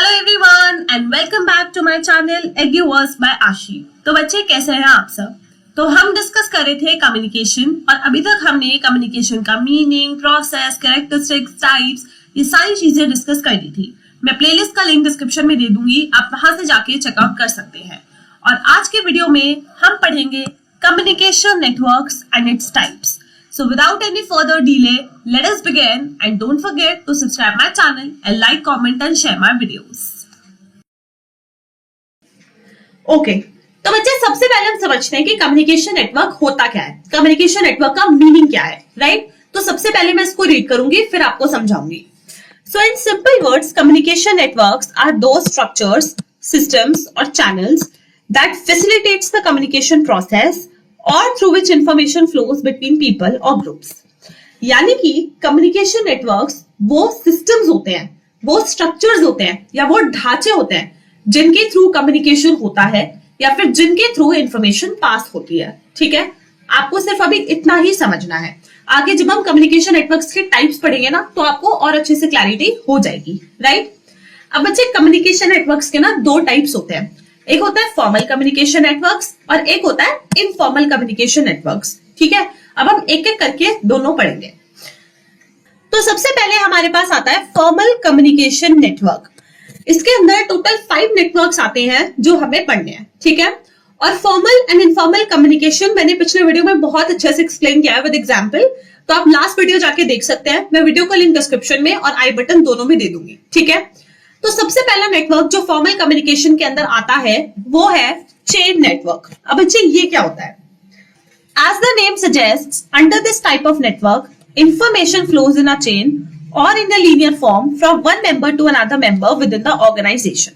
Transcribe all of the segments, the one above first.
Hello everyone and welcome back to my channel Agriverse by Ashi. तो बच्चे कैसे हैं आप सब। तो हम डिस्कस कर रहे थे कम्युनिकेशन और अभी तक हमने कम्युनिकेशन का मीनिंग, प्रोसेस, कैरेक्टरिस्टिक्स, टाइप्स ये सारी चीजें डिस्कस कर दी थी। मैं प्लेलिस्ट का लिंक डिस्क्रिप्शन में दे दूंगी, आप वहां से जाके चेकआउट कर सकते हैं। और आज के वीडियो में हम पढ़ेंगे communication networks and its types. So without any further delay, let us begin and don't forget to subscribe my channel and like, comment and share my videos. Okay तो बच्चे सबसे पहले हम समझते हैं कि कम्युनिकेशन नेटवर्क होता क्या है, कम्युनिकेशन नेटवर्क का मीनिंग क्या है, राइट। तो सबसे पहले मैं इसको रीड करूंगी फिर आपको समझाऊंगी। So in simple words communication networks are the structures, systems और channels that facilitates the communication process or through which information flows between people or groups। यानी कि कम्युनिकेशन नेटवर्क्स वो सिस्टम्स होते हैं, वो स्ट्रक्चर्स होते हैं या वो ढांचे होते हैं जिनके थ्रू कम्युनिकेशन होता है या फिर जिनके थ्रू इंफॉर्मेशन पास होती है। ठीक है, आपको सिर्फ अभी इतना ही समझना है। आगे जब हम कम्युनिकेशन नेटवर्क्स के टाइप्स पढ़ेंगे ना तो आपको और अच्छे से क्लैरिटी हो जाएगी, राइट। अब बच्चे कम्युनिकेशन नेटवर्क्स के ना दो टाइप्स होते हैं, एक होता है फॉर्मल कम्युनिकेशन नेटवर्क्स और एक होता है इनफॉर्मल कम्युनिकेशन नेटवर्क्स। ठीक है, अब हम एक एक करके दोनों पढ़ेंगे। तो सबसे पहले हमारे पास आता है फॉर्मल कम्युनिकेशन नेटवर्क। इसके अंदर टोटल 5 नेटवर्क्स आते हैं जो हमें पढ़ने हैं। ठीक है, और फॉर्मल एंड इनफॉर्मल कम्युनिकेशन मैंने पिछले वीडियो में बहुत अच्छे से एक्सप्लेन किया है विद एग्जाम्पल, तो आप लास्ट वीडियो जाके देख सकते हैं। मैं वीडियो का लिंक डिस्क्रिप्शन में और आई बटन दोनों में दे दूंगी। ठीक है, तो सबसे पहला नेटवर्क जो फॉर्मल कम्युनिकेशन के अंदर आता है वो है चेन नेटवर्क। अब बच्चे ये क्या होता है? As the name suggests, under this type of network, information flows in a chain or in a linear form from one member to another member within the organization।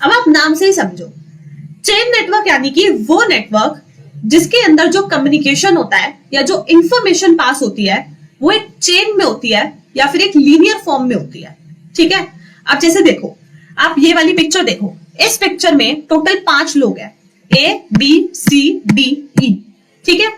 अब आप नाम से ही समझो, चेन नेटवर्क यानी कि वो नेटवर्क जिसके अंदर जो कम्युनिकेशन होता है या जो इंफॉर्मेशन पास होती है वो एक चेन में होती है या फिर एक लीनियर फॉर्म में होती है। ठीक है, अब जैसे देखो, आप ये वाली पिक्चर देखो, इस पिक्चर में टोटल 5 लोग हैं, A, B, C, D, E। ठीक है,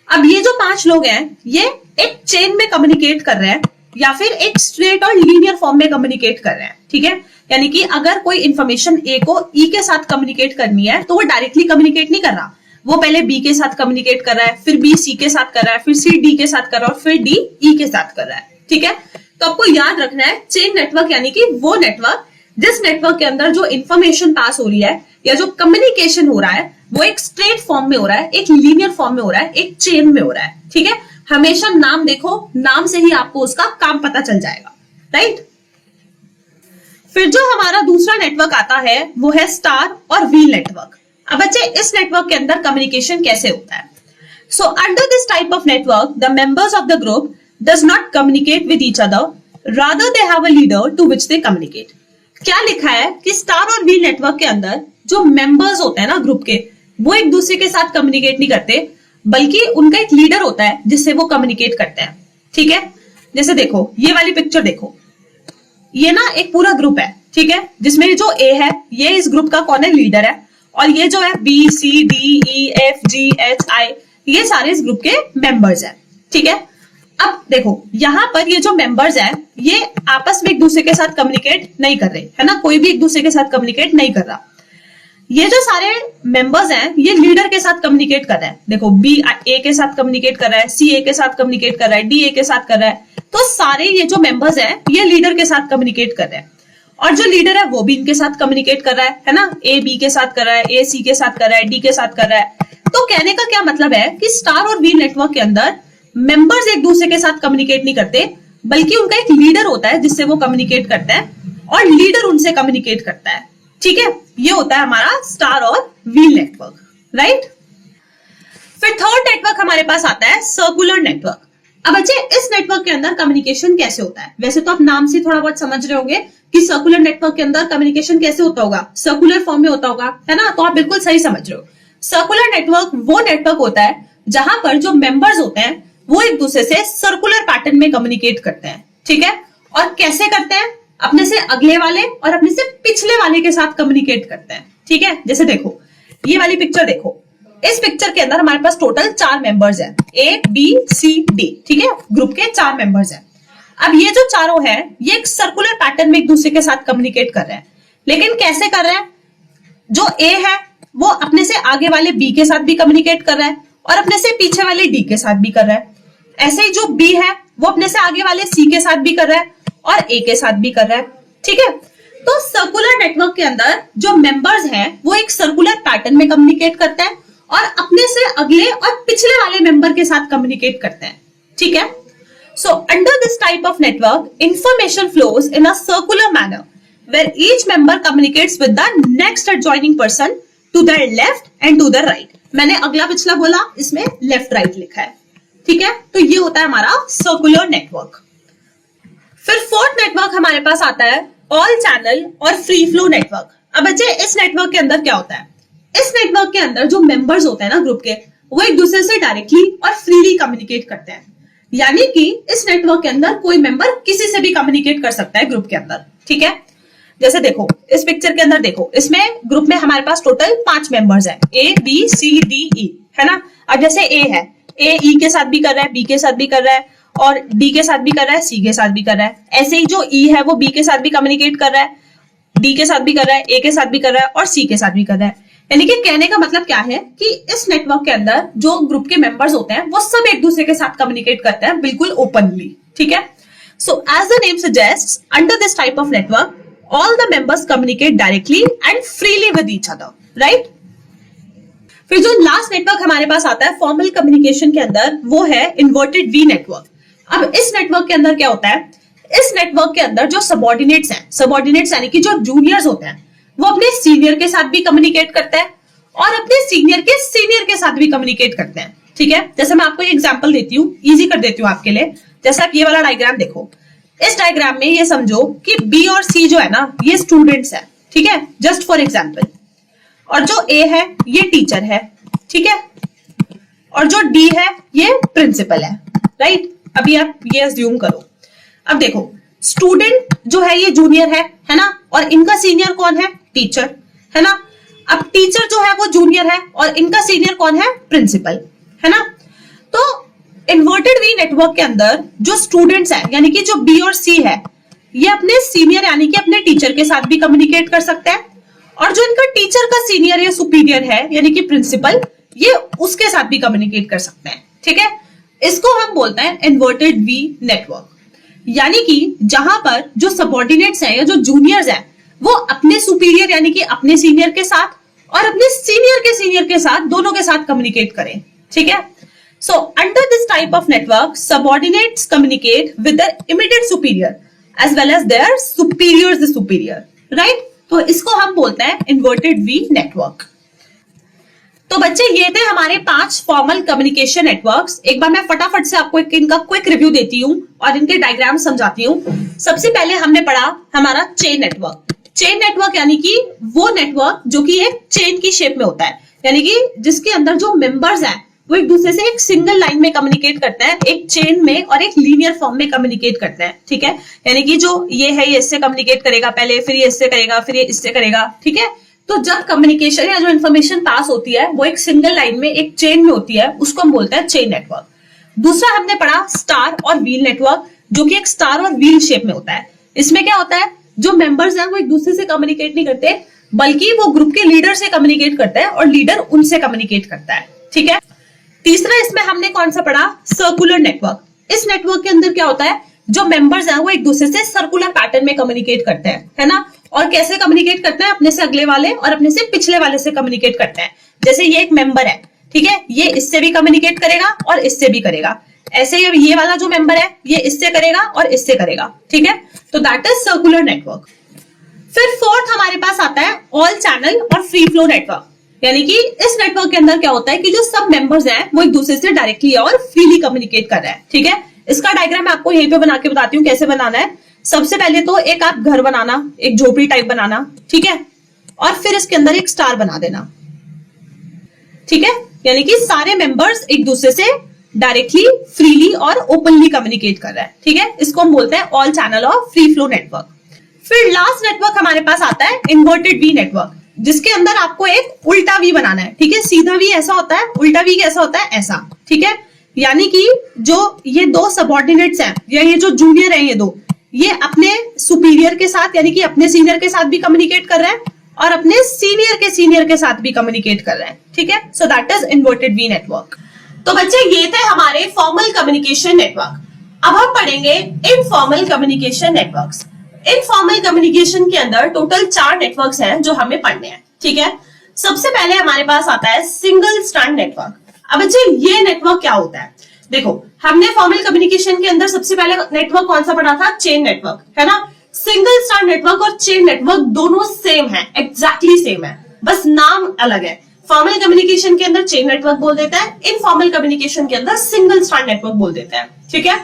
अब ये जो 5 लोग हैं ये एक चेन में कम्युनिकेट कर रहे हैं या फिर एक स्ट्रेट और लीनियर फॉर्म में कम्युनिकेट कर रहे हैं। ठीक है, यानी कि अगर कोई इंफॉर्मेशन A को E के साथ कम्युनिकेट करनी है तो वो डायरेक्टली कम्युनिकेट नहीं कर रहा, वो पहले B के साथ कम्युनिकेट कर रहा है, फिर B C के साथ कर रहा है, फिर C D के साथ कर रहा है और फिर D E के साथ कर रहा है। ठीक है, तो आपको याद रखना है चेन नेटवर्क यानी कि वो नेटवर्क जिस नेटवर्क के अंदर जो इंफॉर्मेशन पास हो रही है या जो कम्युनिकेशन हो रहा है वो एक स्ट्रेट फॉर्म में हो रहा है, एक लीनियर फॉर्म में हो रहा है, एक चेन में हो रहा है। ठीक है, हमेशा नाम देखो, नाम से ही आपको उसका काम पता चल जाएगा, राइट। फिर जो हमारा दूसरा नेटवर्क आता है वो है स्टार और व्हील नेटवर्क। अब बच्चे इस नेटवर्क के अंदर कम्युनिकेशन कैसे होता है? So under this type of network the members of the group does not communicate with each other, rather they have a leader to which they communicate। क्या लिखा है कि स्टार और व्हील नेटवर्क के अंदर जो मेंबर्स होते हैं ना ग्रुप के, वो एक दूसरे के साथ कम्युनिकेट नहीं करते बल्कि उनका एक लीडर होता है जिससे वो कम्युनिकेट करते हैं। ठीक है, जैसे देखो ये वाली पिक्चर देखो, ये ना एक पूरा ग्रुप है। ठीक है, जिसमें जो A है ये इस ग्रुप का कौन है? लीडर है। और ये जो है B, C, D, E, F, G, H, I ये सारे इस ग्रुप के मेंबर्स हैं। ठीक है, अब देखो यहां पर ये जो मेंबर्स हैं ये आपस में एक दूसरे के साथ कम्युनिकेट नहीं कर रहे, है ना, कोई भी एक दूसरे के साथ कम्युनिकेट नहीं कर रहा। ये जो सारे मेंबर्स हैं ये लीडर के साथ कम्युनिकेट कर रहे हैं। देखो B A के साथ कम्युनिकेट कर रहा है, C A के साथ कम्युनिकेट कर रहा है, D A के साथ कर रहा है, तो सारे ये जो मेंबर्स हैं ये लीडर के साथ कम्युनिकेट कर रहे हैं। और जो लीडर है वो भी इनके साथ कम्युनिकेट कर रहा है ना, A B के साथ कर रहा है, A C के साथ कर रहा है, D के साथ कर रहा है। तो कहने का क्या मतलब है कि स्टार और व्हील नेटवर्क के अंदर मेंबर्स एक दूसरे के साथ कम्युनिकेट नहीं करते बल्कि उनका एक लीडर होता है जिससे वो कम्युनिकेट करता है और लीडर उनसे कम्युनिकेट करता है। ठीक है, ये होता है हमारा स्टार और व्हील नेटवर्क, राइट। फिर थर्ड नेटवर्क हमारे पास आता है सर्कुलर नेटवर्क। अब बच्चे इस नेटवर्क के अंदर कम्युनिकेशन कैसे होता है? वैसे तो आप नाम से थोड़ा बहुत समझ रहे होंगे कि सर्कुलर नेटवर्क के अंदर कम्युनिकेशन कैसे होता होगा, सर्कुलर फॉर्म में होता होगा, है ना, तो आप बिल्कुल सही समझ रहे हो। सर्कुलर नेटवर्क वो नेटवर्क होता है जहां पर जो मेंबर्स होते हैं वो एक दूसरे से सर्कुलर पैटर्न में कम्युनिकेट करते हैं। ठीक है, और कैसे करते हैं? अपने से अगले वाले और अपने से पिछले वाले के साथ कम्युनिकेट करते हैं। ठीक है, जैसे देखो ये वाली पिक्चर देखो, इस पिक्चर के अंदर हमारे पास टोटल 4 मेंबर्स हैं, A, B, C, D। ठीक है, ग्रुप के 4 मेंबर्स हैं। अब ये जो चारों है ये एक सर्कुलर पैटर्न में एक दूसरे के साथ कम्युनिकेट कर रहे हैं, लेकिन कैसे कर रहे हैं? जो ए है वो अपने से आगे वाले बी के साथ भी कम्युनिकेट कर रहा है और अपने से पीछे वाले डी के साथ भी कर रहा है। ऐसे ही जो बी है वो अपने से आगे वाले सी के साथ भी कर रहा है और ए के साथ भी कर रहा है। ठीक है, तो सर्कुलर नेटवर्क के अंदर जो मेंबर्स हैं वो एक सर्कुलर पैटर्न में कम्युनिकेट करते हैं और अपने से अगले और पिछले वाले मेंबर के साथ कम्युनिकेट करते हैं। ठीक है, so under this type of network information flows in a circular manner where each member communicates with the next adjoining person to the left and to the right. मैंने अगला पिछला बोला, इसमें लेफ्ट राइट लिखा है। ठीक है, तो ये होता है हमारा सर्कुलर नेटवर्क। फिर फोर्थ नेटवर्क हमारे पास आता है ऑल चैनल और फ्री फ्लो नेटवर्क। अब बच्चे इस नेटवर्क के अंदर क्या होता है? इस नेटवर्क के अंदर जो मेंबर्स होते हैं ना ग्रुप के, वो एक दूसरे से डायरेक्टली और फ्रीली कम्युनिकेट करते हैं। यानी कि इस नेटवर्क के अंदर कोई मेंबर किसी से भी कम्युनिकेट कर सकता है ग्रुप के अंदर। ठीक है, जैसे देखो इस पिक्चर के अंदर देखो, इसमें ग्रुप में हमारे पास टोटल 5 मेंबर्स हैं, A B C D E, है ना। अब जैसे ए है, ए ई के साथ भी कर रहा है, बी के साथ भी कर रहा है और डी के साथ भी कर रहा है, सी के साथ भी कर रहा है। ऐसे ही जो ई है वो बी के साथ भी कम्युनिकेट कर रहा है, डी के साथ भी कर रहा है, ए के साथ भी कर रहा है और सी के साथ भी कर रहा है। यानी कि कहने का मतलब क्या है कि इस नेटवर्क के अंदर जो ग्रुप के मेंबर्स होते हैं वो सब एक दूसरे के साथ कम्युनिकेट करते हैं बिल्कुल ओपनली। ठीक है, so as the name suggests, under this type of network all the members communicate directly and freely with each other, right? फिर जो लास्ट नेटवर्क हमारे पास आता है फॉर्मल कम्युनिकेशन के अंदर, वो है इन्वर्टेड वी नेटवर्क। अब इस नेटवर्क के अंदर क्या होता है? इस नेटवर्क के अंदर जो सबऑर्डिनेट्स हैं, सबऑर्डिनेट्स यानी कि जो जूनियर्स होते हैं, वो अपने सीनियर के साथ भी कम्युनिकेट करते हैं और अपने सीनियर के साथ भी कम्युनिकेट करते हैं। ठीक है, जैसे मैं आपको एक एग्जांपल देती हूँ, इजी कर देती हूँ आपके लिए। जैसे आप ये वाला डायग्राम देखो, इस डायग्राम में ये समझो कि बी और सी जो है ना ये स्टूडेंट्स है। ठीक है, जस्ट फॉर एग्जांपल, और जो ए है ये टीचर है। ठीक है, और जो डी है ये प्रिंसिपल है, राइट। अभी आप ये अज्यूम करो। अब देखो स्टूडेंट जो है ये जूनियर है ना, और इनका सीनियर कौन है? टीचर, है ना। अब टीचर जो है वो जूनियर है और इनका सीनियर कौन है? प्रिंसिपल, है ना। तो इन्वर्टेड वी नेटवर्क के अंदर जो स्टूडेंट्स हैं यानी कि जो बी और सी है, ये अपने सीनियर यानी कि अपने टीचर के साथ भी कम्युनिकेट कर सकते हैं, और जो इनका टीचर का सीनियर या सुपीरियर है यानी कि प्रिंसिपल, ये उसके साथ भी कम्युनिकेट कर सकते हैं। ठीक है, इसको हम बोलते हैं इन्वर्टेड वी नेटवर्क। यानी कि जहां पर जो सबऑर्डिनेट्स हैं या जो जूनियर्स हैं वो अपने सुपीरियर यानी कि अपने सीनियर के साथ और अपने सीनियर के साथ दोनों के साथ कम्युनिकेट करें। ठीक है, so under this type of network subordinates communicate with their immediate superior as well as their superior's superior, right? तो इसको हम बोलते हैं inverted V network। तो बच्चे ये थे हमारे 5 फॉर्मल कम्युनिकेशन नेटवर्क्स। एक बार मैं फटाफट से आपको इनका क्विक रिव्यू देती हूँ और इनके डायग्राम समझाती हूँ। सबसे पहले हमने पढ़ा हमारा चेन नेटवर्क। चेन नेटवर्क यानी कि वो नेटवर्क जो कि एक चेन की शेप में होता है, यानी कि जिसके अंदर जो मेंबर्स हैं वो एक दूसरे से एक सिंगल लाइन में कम्युनिकेट करते हैं, एक चेन में और एक लीनियर फॉर्म में कम्युनिकेट करते हैं। ठीक है, यानी कि जो ये है ये इससे कम्युनिकेट करेगा पहले, फिर ये इससे करेगा, फिर ये इससे करेगा। ठीक है, तो जब कम्युनिकेशन या जो इन्फॉर्मेशन पास होती है वो एक सिंगल लाइन में एक चेन में होती है, उसको हम बोलते हैं चेन नेटवर्क। दूसरा हमने पढ़ा स्टार और व्हील नेटवर्क, जो कि एक स्टार और व्हील शेप में होता है। इसमें क्या होता है, जो मेंबर्स हैं वो एक दूसरे से कम्युनिकेट नहीं करते, बल्कि वो ग्रुप के लीडर से कम्युनिकेट करते हैं और लीडर उनसे कम्युनिकेट करता है। ठीक है, तीसरा इसमें हमने कौन सा पढ़ा? Circular network. इस नेटवर्क के अंदर क्या होता है, जो मेंबर्स हैं वो एक दूसरे से सर्कुलर पैटर्न में कम्युनिकेट करते हैं, है ना। और कैसे कम्युनिकेट करते हैं? अपने से अगले वाले और अपने से पिछले वाले से कम्युनिकेट करते हैं। जैसे ये एक मेंबर है, ठीक है, ये इससे भी कम्युनिकेट करेगा और इससे भी करेगा। ऐसे ही ये वाला जो मेंबर है ये इससे करेगा और इससे करेगा। ठीक है, तो दैट इज सर्कुलर नेटवर्क। फिर फोर्थ हमारे पास आता है ऑल चैनल और फ्री फ्लो नेटवर्क। यानी कि इस नेटवर्क के अंदर क्या होता है कि जो सब मेंबर्स हैं वो एक दूसरे से डायरेक्टली और फ्रीली कम्युनिकेट कर रहे हैं। ठीक है, इसका डायग्राम मैं आपको यहीं पे बना के बताती हूँ कैसे बनाना है। सबसे पहले तो एक आप घर बनाना, एक झोपड़ी टाइप बनाना, ठीक है, और फिर इसके अंदर एक स्टार बना देना। ठीक है, यानी कि सारे मेंबर्स एक दूसरे से डायरेक्टली, फ्रीली और ओपनली कम्युनिकेट कर रहे हैं। ठीक है, इसको हम बोलते हैं ऑल चैनल और फ्री फ्लो नेटवर्क। फिर लास्ट नेटवर्क हमारे पास आता है इन्वर्टेड वी नेटवर्क, जिसके अंदर आपको एक उल्टा वी बनाना है। ठीक है, सीधा वी ऐसा होता है, उल्टा वी कैसा होता है? ऐसा। ठीक है, यानी कि जो ये दो सबऑर्डिनेट्स हैं या ये जो जूनियर है, ये अपने सुपीरियर के साथ यानी कि अपने सीनियर के साथ भी कम्युनिकेट कर रहे हैं और अपने सीनियर के साथ भी कम्युनिकेट कर रहे हैं, ठीक है। सो that is inverted we network. तो बच्चे ये थे हमारे फॉर्मल कम्युनिकेशन नेटवर्क। अब हम पढ़ेंगे informal communication networks. Informal communication के अंदर टोटल 4 नेटवर्क्स हैं जो हमें पढ़ने हैं, ठीक है। सबसे पहले हमारे पास आता है सिंगल स्ट्रैंड नेटवर्क। अब बच्चे ये नेटवर्क क्या होता है? देखो, हमने फॉर्मल कम्युनिकेशन के अंदर सबसे पहले नेटवर्क कौन सा पढ़ा था? चेन नेटवर्क, है ना। सिंगल स्ट्रैंड नेटवर्क और चेन नेटवर्क दोनों सेम है, एग्जैक्टली सेम है, बस नाम अलग है। फॉर्मल कम्युनिकेशन के अंदर चेन नेटवर्क बोल देता है, इनफॉर्मल कम्युनिकेशन के अंदर सिंगल स्ट्रैंड नेटवर्क बोल देता है, ठीक है।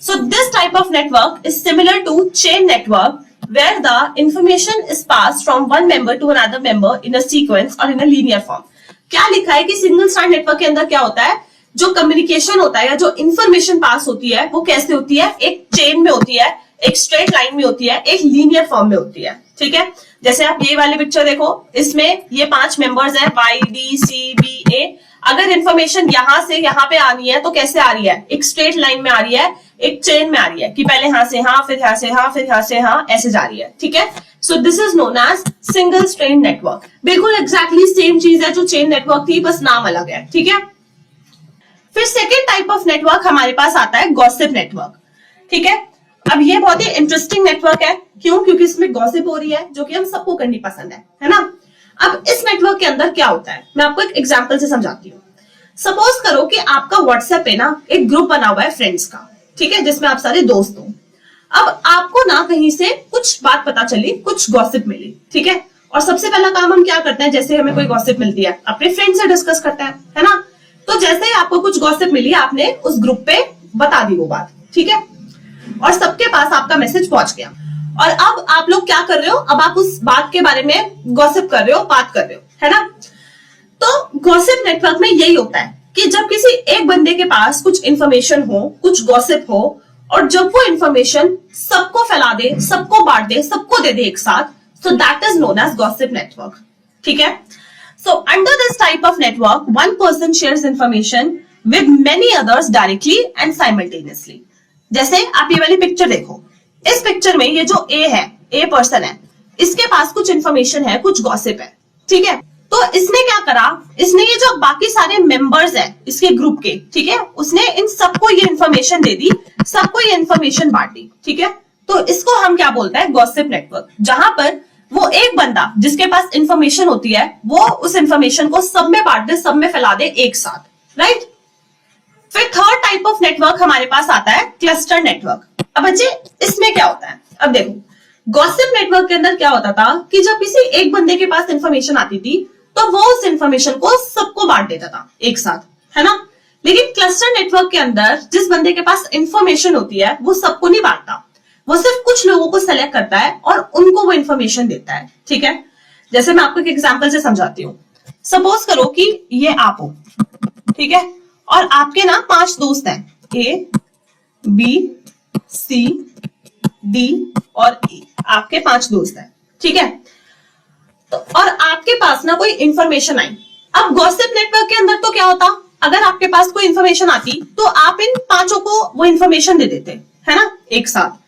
So this type of network is similar to chain network where the information is passed from one member to another member in a sequence or in a linear form. क्या लिखा है कि single strand network के अंदर क्या होता है? जो कम्युनिकेशन होता है या जो इंफॉर्मेशन पास होती है वो कैसे होती है? एक चेन में होती है, एक स्ट्रेट लाइन में होती है, एक लीनियर फॉर्म में होती है, ठीक है। जैसे आप ये वाली पिक्चर देखो, इसमें ये 5 मेंबर्स हैं, Y, D, C, B, A। अगर इंफॉर्मेशन यहां से यहां पे आनी है तो कैसे आ रही है? एक स्ट्रेट लाइन में आ रही है, एक चेन में आ रही है कि पहले यहां से यहां, फिर यहां से यहां, फिर यहां से यहां, ऐसे जा रही है, ठीक है। So this is known as single strand network. बिल्कुल एग्जैक्टली सेम चीज है जो चेन नेटवर्क थी, बस नाम अलग है, ठीक है। फिर सेकेंड टाइप ऑफ नेटवर्क हमारे पास आता है गॉसिप नेटवर्क, ठीक है। अब ये बहुत ही इंटरेस्टिंग नेटवर्क है, क्यों? क्योंकि इसमें गॉसिप हो रही है जो कि हम सबको करनी पसंद है ना। अब इस नेटवर्क के अंदर क्या होता है, मैं आपको एक एग्जांपल से समझाती हूँ। सपोज करो कि आपका व्हाट्सएप पे ना एक ग्रुप बना हुआ है फ्रेंड्स का, ठीक है, जिसमें आप सारे दोस्त हो। अब आपको ना कहीं से कुछ बात पता चली, कुछ गॉसिप मिली, ठीक है। और सबसे पहला काम हम क्या करते हैं, जैसे हमें कोई गॉसिप मिलती है अपने फ्रेंड से डिस्कस करते हैं, है ना। तो जैसे ही आपको कुछ गॉसिप मिली, आपने उस ग्रुप पे बता दी वो बात, ठीक है, और सबके पास आपका मैसेज पहुंच गया। और अब आप लोग क्या कर रहे हो? अब आप उस बात के बारे में गॉसिप कर रहे हो, बात कर रहे हो, है ना। तो गॉसिप नेटवर्क में यही होता है कि जब किसी एक बंदे के पास कुछ इंफॉर्मेशन हो, कुछ गॉसिप हो, और जब वो इंफॉर्मेशन सबको फैला दे, सबको बांट दे, सबको दे दे एक साथ, so that is known as gossip network, ठीक है। So under this type of network one person shares information with many others directly and simultaneously. जैसे आप ये वाली पिक्चर देखो, इस पिक्चर में ये जो ए है, ए पर्सन है, इसके पास कुछ इंफॉर्मेशन है, कुछ गॉसिप है, ठीक है। तो इसने क्या करा, इसने ये जो बाकी सारे मेंबर्स हैं इसके ग्रुप के, ठीक है, उसने इन सबको ये इंफॉर्मेशन दे दी, सबको ये इंफॉर्मेशन बांट दी, ठीक है। तो इसको हम क्या बोलते हैं? Gossip network. जहां पर वो एक बंदा जिसके पास इंफॉर्मेशन होती है वो उस इंफॉर्मेशन को सब में बांट दे, सब में फैला दे एक साथ, राइट। फिर थर्ड टाइप ऑफ नेटवर्क हमारे पास आता है क्लस्टर नेटवर्क। अब बच्चे इसमें क्या होता है? अब देखो, गॉसिप नेटवर्क के अंदर क्या होता था कि जब किसी एक बंदे के पास इंफॉर्मेशन आती थी तो वो उस इंफॉर्मेशन को सबको बांट देता था एक साथ, है ना। लेकिन क्लस्टर नेटवर्क के अंदर जिस बंदे के पास इंफॉर्मेशन होती है वो सबको नहीं बांटता, वो सिर्फ कुछ लोगों को सेलेक्ट करता है और उनको वो इंफॉर्मेशन देता है, ठीक है। जैसे मैं आपको एक एग्जांपल से समझाती हूँ। सपोज करो कि ये आप हो, ठीक है, और आपके ना 5 दोस्त हैं, ए, बी, सी, डी और ई। आपके 5 दोस्त हैं, ठीक है। तो और आपके पास ना कोई इंफॉर्मेशन आई। अब गॉसिप नेटवर्क के अंदर तो क्या होता, अगर आपके पास कोई इंफॉर्मेशन आती तो आप इन 5 को वो इंफॉर्मेशन दे देते, है ना, एक साथ।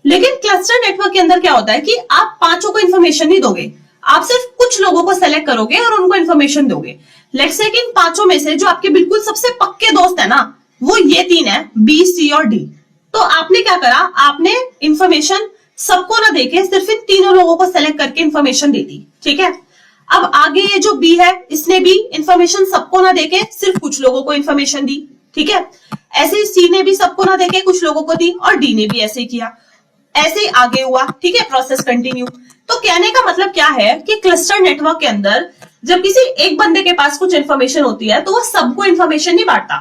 लेकिन क्लस्टर नेटवर्क के अंदर क्या होता है कि आप 5 को इंफॉर्मेशन नहीं दोगे, आप सिर्फ कुछ लोगों को सेलेक्ट करोगे और उनको इंफॉर्मेशन दोगे। लेट्स से कि इन 5 में से जो आपके बिल्कुल सबसे पक्के दोस्त है ना, वो ये 3 है, बी, सी और डी। तो आपने क्या करा, आपने इंफॉर्मेशन सबको ना देके सिर्फ इन 3 लोगों को सेलेक्ट करके इंफॉर्मेशन दे दी, ठीक है। अब आगे ये जो बी है, इसने भी इंफॉर्मेशन सबको ना देके सिर्फ कुछ लोगों को इंफॉर्मेशन दी, ठीक है। ऐसे ही सी ने भी सबको ना देके कुछ लोगों को दी और डी ने भी ऐसे किया, ऐसे ही आगे हुआ, ठीक है, प्रोसेस कंटिन्यू। तो कहने का मतलब क्या है कि क्लस्टर नेटवर्क के अंदर जब किसी एक बंदे के पास कुछ इंफॉर्मेशन होती है तो वो सबको इंफॉर्मेशन नहीं बांटता,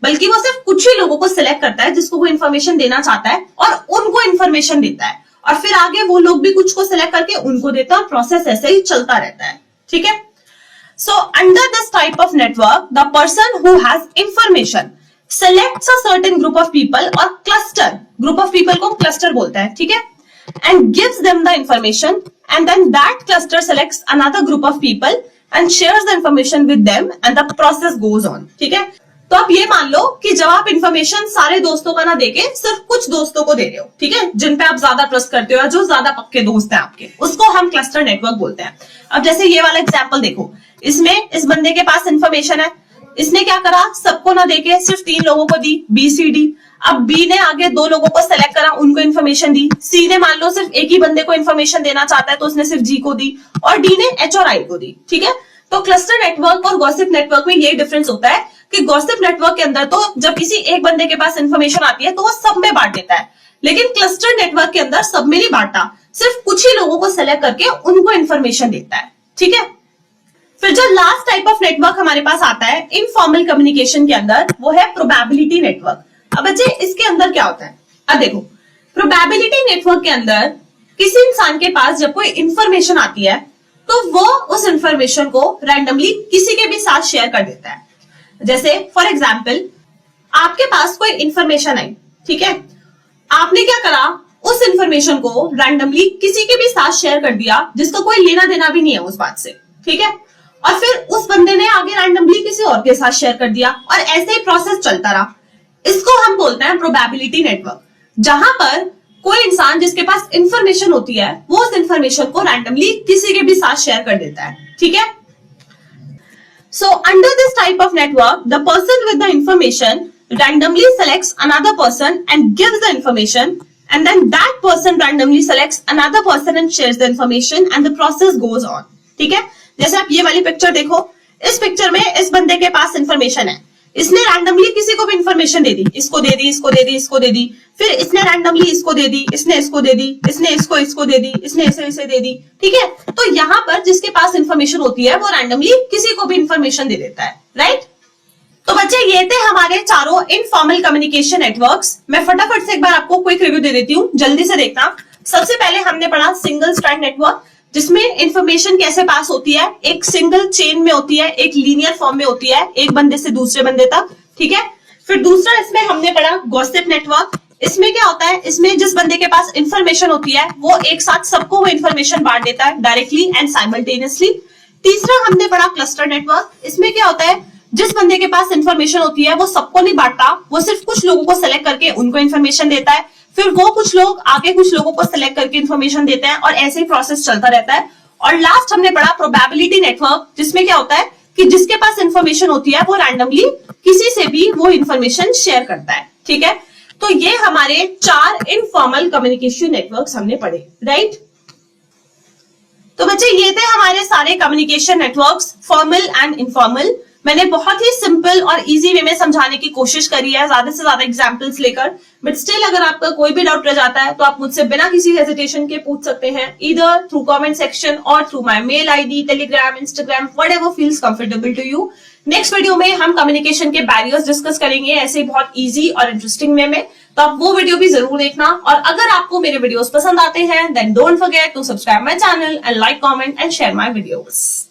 बल्कि वो सिर्फ कुछ ही लोगों को सिलेक्ट करता है जिसको वो इंफॉर्मेशन देना चाहता है और उनको इंफॉर्मेशन देता है, और फिर आगे वो लोग भी कुछ को सिलेक्ट करके उनको देता है और प्रोसेस ऐसे ही चलता रहता है, ठीक है। So under this type of network the person who has information selects a certain group of people or cluster, group of people को cluster बोलता है, ठीक है, and gives them the information and then that cluster selects another group of people and shares the information with them and the process goes on, ठीक है। तो आप ये मान लो कि जब आप इंफॉर्मेशन सारे दोस्तों का ना देके सिर्फ कुछ दोस्तों को दे रहे हो, ठीक है, जिन पे आप ज्यादा ट्रस्ट करते हो या जो ज्यादा पक्के दोस्त हैं आपके, उसको हम क्लस्टर नेटवर्क बोलते हैं। अब जैसे ये वाला एग्जांपल देखो, इसमें इस बंदे के पास इंफॉर्मेशन है, इसने क्या करा, सबको ना देके सिर्फ 3 लोगों को दी, बी सी डी। अब बी ने आगे 2 लोगों को सेलेक्ट करा, उनको इन्फॉर्मेशन दी। सी ने मान लो सिर्फ एक ही बंदे को इन्फॉर्मेशन देना चाहता है तो उसने सिर्फ जी को दी, और डी ने एच और आई को दी, ठीक है। तो क्लस्टर नेटवर्क और गॉसिप नेटवर्क में यही डिफरेंस होता है कि गॉसिप नेटवर्क के अंदर तो जब किसी एक बंदे के पास इंफॉर्मेशन आती है तो वो सब में बांट देता है, लेकिन क्लस्टर नेटवर्क के अंदर सब में नहीं बांटता, सिर्फ कुछ ही लोगों को सेलेक्ट करके उनको इन्फॉर्मेशन देता है, ठीक है। फिर जो लास्ट टाइप ऑफ नेटवर्क हमारे पास आता है इनफॉर्मल कम्युनिकेशन के अंदर, वो है प्रोबेबिलिटी नेटवर्क। अब बच्चे इसके अंदर क्या होता है, अब देखो, प्रोबेबिलिटी नेटवर्क के अंदर किसी इंसान के पास जब कोई इंफॉर्मेशन आती है तो वो उस इंफॉर्मेशन को रैंडमली किसी के भी साथ शेयर कर देता है। जैसे फॉर एग्जाम्पल, आपके पास कोई इंफॉर्मेशन आई, ठीक है, आपने क्या करा, उस इंफॉर्मेशन को रैंडमली किसी के भी साथ शेयर कर दिया जिसका कोई लेना देना भी नहीं है उस बात से, ठीक है, और फिर उस बंदे ने आगे रैंडमली किसी और के साथ शेयर कर दिया और ऐसे ही प्रोसेस चलता रहा। इसको हम बोलते हैं प्रोबेबिलिटी नेटवर्क, जहां पर कोई इंसान जिसके पास इंफॉर्मेशन होती है वो उस इंफॉर्मेशन को रैंडमली किसी के भी साथ शेयर कर देता है, ठीक है। So under this type of network, the person with the information randomly selects another person and gives the information, and then that person randomly selects another person and shares the information, and the process goes on, ठीक है। जैसे आप ये वाली picture देखो, इस picture में इस बंदे के पास इंफॉर्मेशन है, इसने रैंडमली किसी को भी इंफॉर्मेशन दे दी, इसको दे दी, इसको दे दी, इसको दे दी, फिर इसने रैंडमली इसको दे दी, इसने इसको दे दी, इसने इसको दे दी, इसने इसे दे दी, ठीक है। तो यहाँ पर जिसके पास इंफॉर्मेशन होती है वो रैंडमली किसी को भी इंफॉर्मेशन दे देता है, राइट। तो बच्चे ये थे हमारे चारों इनफॉर्मल कम्युनिकेशन नेटवर्क्स। मैं फटाफट से एक बार आपको क्विक रिव्यू दे देती हूँ, जल्दी से देखना। सबसे पहले हमने पढ़ा सिंगल स्ट्रैंड नेटवर्क, जिसमें इंफॉर्मेशन कैसे पास होती है, एक सिंगल चेन में होती है, एक लीनियर फॉर्म में होती है, एक बंदे से दूसरे बंदे तक, ठीक है। फिर दूसरा इसमें हमने पढ़ा गॉसिप नेटवर्क। इसमें क्या होता है, इसमें जिस बंदे के पास इंफॉर्मेशन होती है वो एक साथ सबको वो इंफॉर्मेशन बांट देता है डायरेक्टली एंड साइमल्टेनियसली। तीसरा हमने पढ़ा क्लस्टर नेटवर्क। इसमें क्या होता है, जिस बंदे के पास इंफॉर्मेशन होती है वो सबको नहीं बांटता, वो सिर्फ कुछ लोगों को सेलेक्ट करके उनको इंफॉर्मेशन देता है, फिर वो कुछ लोग आगे कुछ लोगों को सेलेक्ट करके इंफॉर्मेशन देते हैं, और ऐसे ही प्रोसेस चलता रहता है। और लास्ट हमने पढ़ा प्रोबेबिलिटी नेटवर्क, जिसमें क्या होता है कि जिसके पास इंफॉर्मेशन होती है वो रैंडमली किसी से भी वो इंफॉर्मेशन शेयर करता है, ठीक है। तो ये हमारे 4 इनफॉर्मल कम्युनिकेशन नेटवर्क्स हमने पढ़े, राइट। तो बच्चे ये थे हमारे सारे communication networks, formal and informal. मैंने बहुत ही सिंपल और इजी वे में समझाने की कोशिश करी है, ज्यादा से ज्यादा एग्जांपल्स लेकर, बट स्टिल अगर आपका कोई भी डाउट रह जाता है तो आप मुझसे बिना किसी हेजिटेशन के पूछ सकते हैं, ईदर थ्रू कमेंट सेक्शन और through my mail ID, Telegram, Instagram, whatever feels comfortable to you. Next video में हम कम्युनिकेशन के बैरियर्स डिस्कस करेंगे, ऐसे बहुत इजी और इंटरेस्टिंग वे में, तो आप वो वीडियो भी जरूर देखना। और अगर आपको मेरे वीडियोस पसंद आते हैं then don't forget to subscribe my channel and like, comment and share my videos.